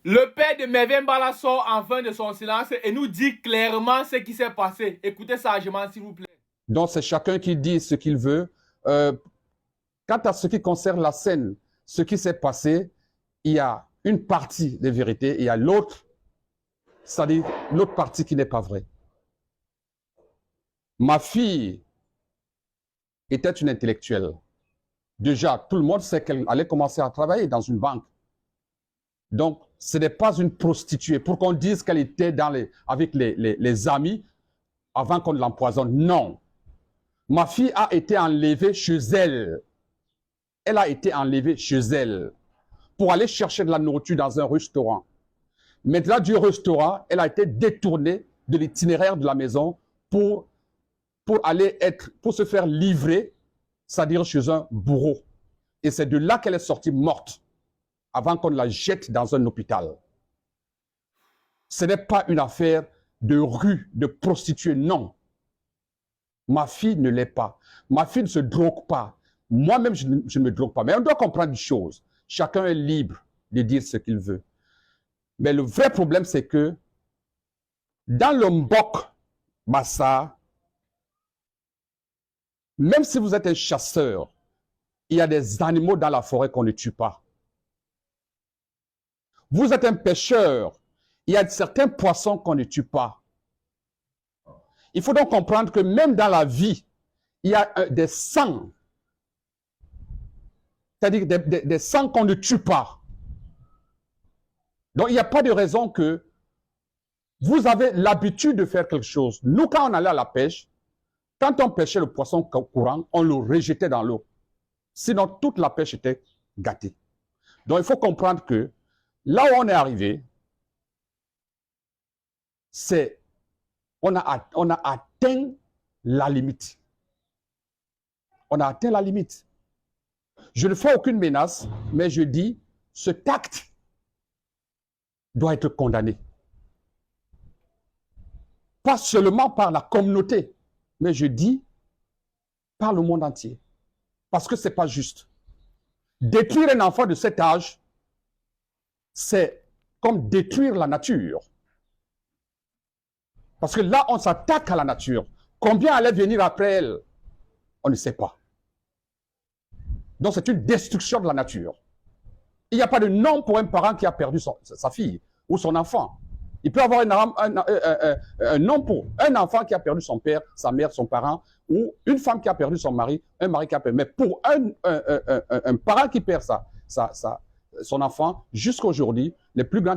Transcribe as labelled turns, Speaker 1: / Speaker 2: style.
Speaker 1: Le père de Merveille Mbala sort enfin de son silence et nous dit clairement ce qui s'est passé. Écoutez sagement, s'il vous plaît.
Speaker 2: Donc, c'est chacun qui dit ce qu'il veut. Quant à ce qui concerne la scène, ce qui s'est passé, il y a une partie de vérité, il y a l'autre, c'est-à-dire l'autre partie qui n'est pas vraie. Ma fille était une intellectuelle. Déjà, tout le monde sait qu'elle allait commencer à travailler dans une banque. Donc, ce n'est pas une prostituée. Pour qu'on dise qu'elle était avec les amis avant qu'on l'empoisonne. Non. Ma fille a été enlevée chez elle. Elle a été enlevée chez elle pour aller chercher de la nourriture dans un restaurant. Maintenant, du restaurant, elle a été détournée de l'itinéraire de la maison pour se faire livrer, c'est-à-dire chez un bourreau. Et c'est de là qu'elle est sortie morte, avant qu'on la jette dans un hôpital. Ce n'est pas une affaire de rue, de prostituée, non. Ma fille ne l'est pas. Ma fille ne se drogue pas. Moi-même, je ne me drogue pas. Mais on doit comprendre une chose. Chacun est libre de dire ce qu'il veut. Mais le vrai problème, c'est que dans le Mbok Bassa, même si vous êtes un chasseur, il y a des animaux dans la forêt qu'on ne tue pas. Vous êtes un pêcheur, il y a certains poissons qu'on ne tue pas. Il faut donc comprendre que même dans la vie, il y a des sangs, c'est-à-dire des sangs qu'on ne tue pas. Donc, il n'y a pas de raison que vous avez l'habitude de faire quelque chose. Nous, quand on allait à la pêche, quand on pêchait le poisson courant, on le rejetait dans l'eau. Sinon, toute la pêche était gâtée. Donc, il faut comprendre que là où on est arrivé, c'est on a atteint la limite. On a atteint la limite. Je ne fais aucune menace, mais je dis, cet acte doit être condamné. Pas seulement par la communauté, mais je dis par le monde entier. Parce que ce n'est pas juste. Détruire un enfant de cet âge, c'est comme détruire la nature. Parce que là, on s'attaque à la nature. Combien allait venir après elle? On ne sait pas. Donc, c'est une destruction de la nature. Il n'y a pas de nom pour un parent qui a perdu sa fille ou son enfant. Il peut y avoir un nom pour un enfant qui a perdu son père, sa mère, son parent, ou une femme qui a perdu son mari, un mari qui a perdu. Mais pour un parent qui perd son enfant, jusqu'à aujourd'hui, les plus grands